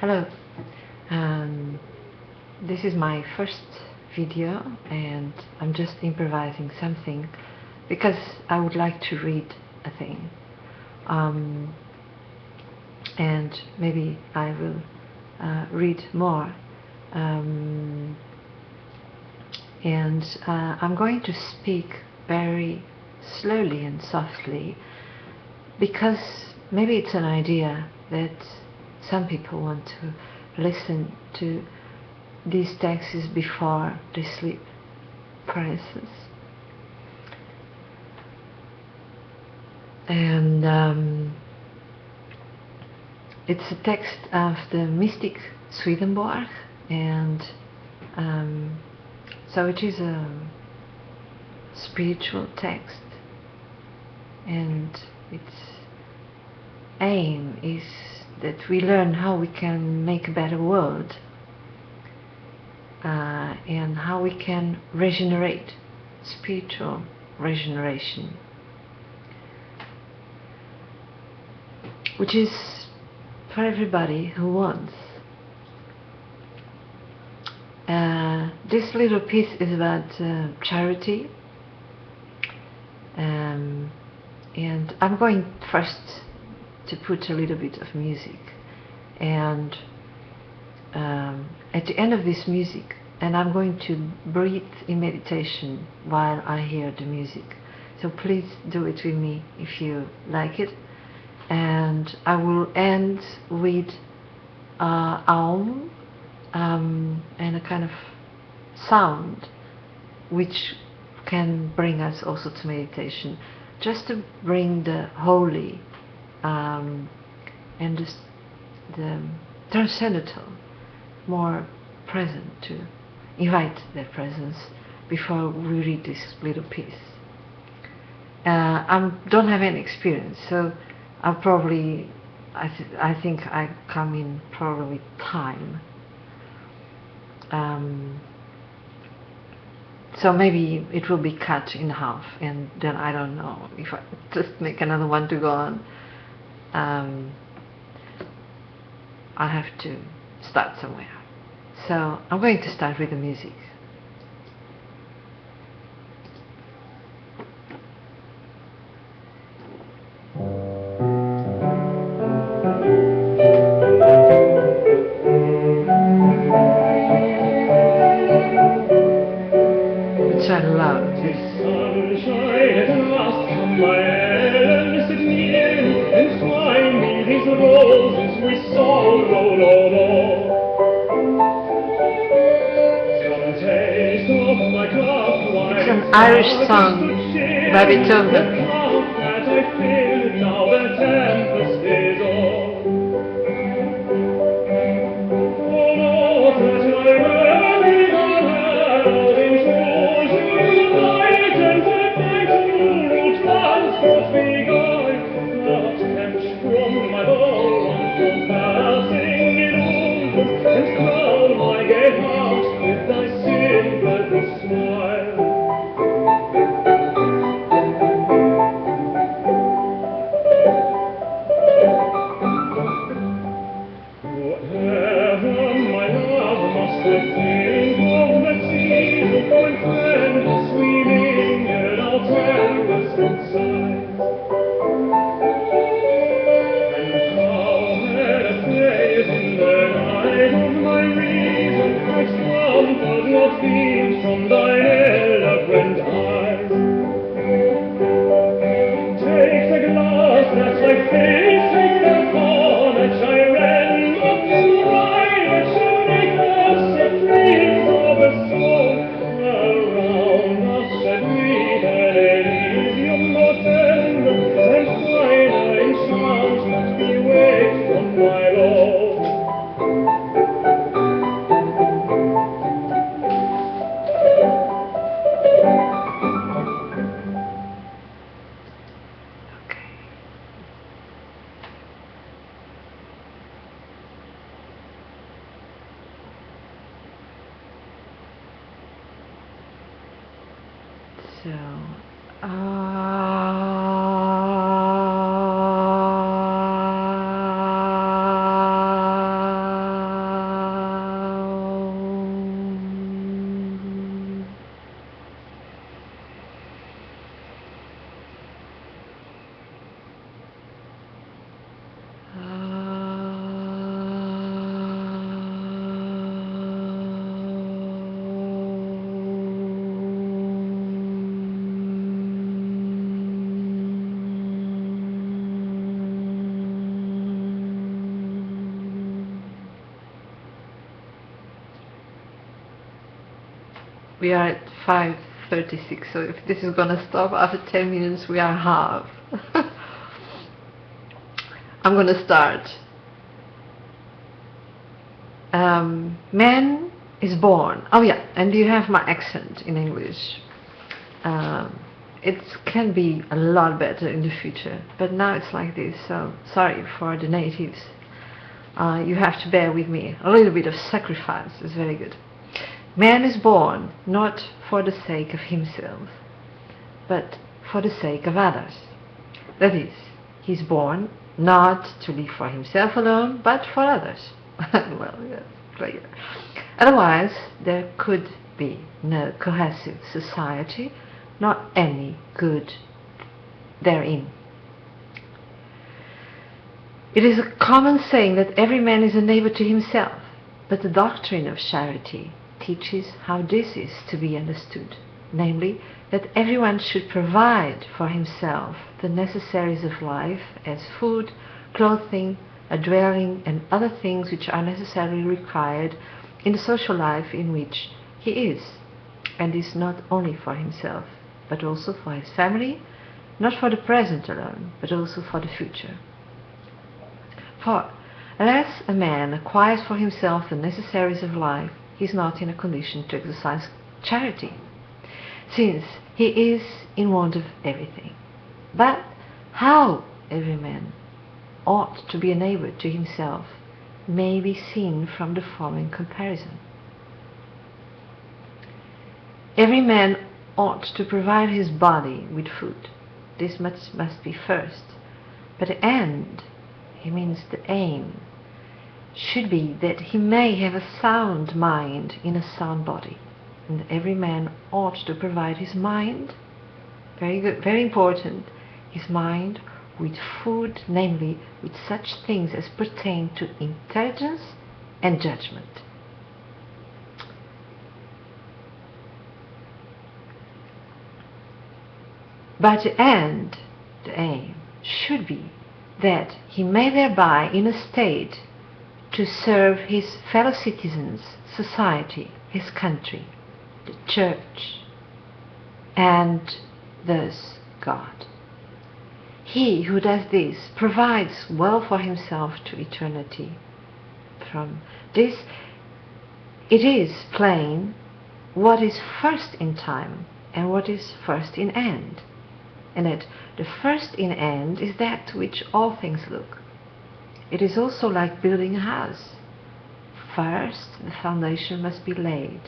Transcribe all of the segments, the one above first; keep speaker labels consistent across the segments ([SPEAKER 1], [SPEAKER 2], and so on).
[SPEAKER 1] Hello. Um, this is my first video and I'm just improvising something because I would like to read a thing. And maybe I will read more. And I'm going to speak very slowly and softly because maybe it's an idea that some people want to listen to these texts before they sleep, for instance. And it's a text of the mystic Swedenborg, and so it is a spiritual text, and its aim is that we learn how we can make a better world, and how we can regenerate, spiritual regeneration, which is for everybody who wants. This little piece is about charity, and I'm going first to put a little bit of music, and at the end of this music, and I'm going to breathe in meditation while I hear the music, so please do it with me if you like it. And I will end with Aum, and a kind of sound which can bring us also to meditation, just to bring the holy and the transcendental more present, to invite their presence before we read this little piece. I don't have any experience, so I'll probably, I think I come in probably with time. So maybe it will be cut in half, and then I don't know if I just make another one to go on. I have to start somewhere. So I'm going to start with the music. Which I love this. It's an Irish song by Beethoven. So, We are at 5:36, so if this is gonna stop after 10 minutes, we are half. I'm gonna start. Man is born. Oh yeah, and you have my accent in English. It can be a lot better in the future, but now it's like this, so sorry for the natives. You have to bear with me. A little bit of sacrifice is very good. Man is born not for the sake of himself, but for the sake of others. That is, he's born not to live for himself alone, but for others. Well, yes, clear. Otherwise, there could be no cohesive society, not any good therein. It is a common saying that every man is a neighbour to himself, but the doctrine of charity teaches how this is to be understood, namely, that everyone should provide for himself the necessaries of life as food, clothing, a dwelling, and other things which are necessarily required in the social life in which he is, and is not only for himself, but also for his family, not for the present alone, but also for the future. For unless a man acquires for himself the necessaries of life, he is not in a condition to exercise charity, since he is in want of everything. But how every man ought to be a neighbour to himself may be seen from the following comparison. Every man ought to provide his body with food. This must be first. But the end, he means the aim, should be that he may have a sound mind in a sound body. And every man ought to provide his mind, very good, very important, his mind with food, namely with such things as pertain to intelligence and judgment. But the end, the aim, should be that he may thereby in a state to serve his fellow citizens, society, his country, the church, and thus God. He who does this provides well for himself to eternity. From this it is plain what is first in time and what is first in end, and that the first in end is that to which all things look. It is also like building a house. First the foundation must be laid,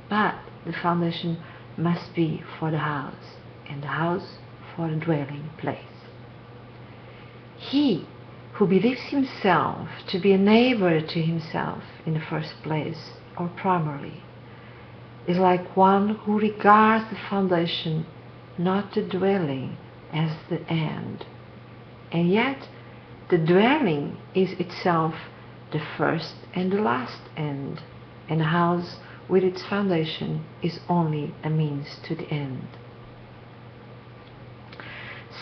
[SPEAKER 1] but the foundation must be for the house, and the house for the dwelling place. He who believes himself to be a neighbour to himself in the first place, or primarily, is like one who regards the foundation, not the dwelling, as the end. And yet the dwelling is itself the first and the last end, and the house with its foundation is only a means to the end.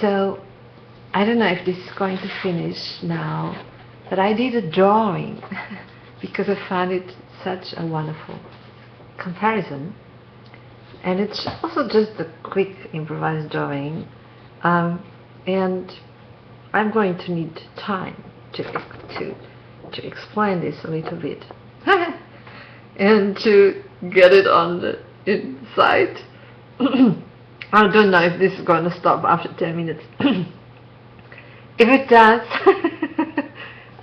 [SPEAKER 1] So I don't know if this is going to finish now, but I did a drawing because I found it such a wonderful comparison, and it's also just a quick improvised drawing, and I'm going to need time to explain this a little bit and to get it on the inside. I don't know if this is going to stop after 10 minutes. If it does,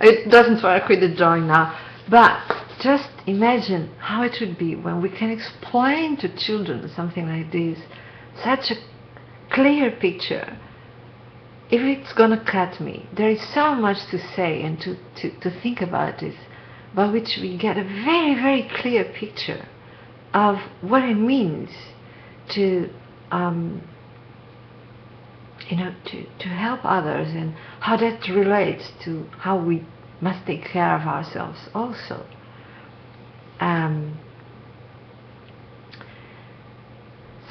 [SPEAKER 1] it doesn't work with the drawing now, but just imagine how it would be when we can explain to children something like this, such a clear picture. If it's going to cut me, there is so much to say and to think about this, by which we get a very, very clear picture of what it means to to help others, and how that relates to how we must take care of ourselves also.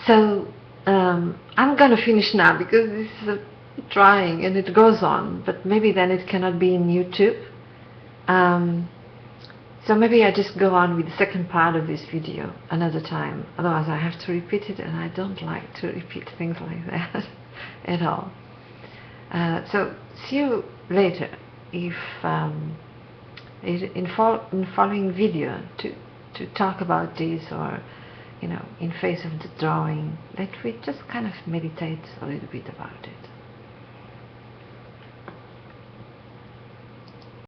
[SPEAKER 1] So I'm going to finish now, because this is a drawing and it goes on, but maybe then it cannot be in YouTube. So maybe I just go on with the second part of this video another time. Otherwise I have to repeat it, and I don't like to repeat things like that at all. So see you later if in following video to talk about this, or in face of the drawing, that we just kind of meditate a little bit about it.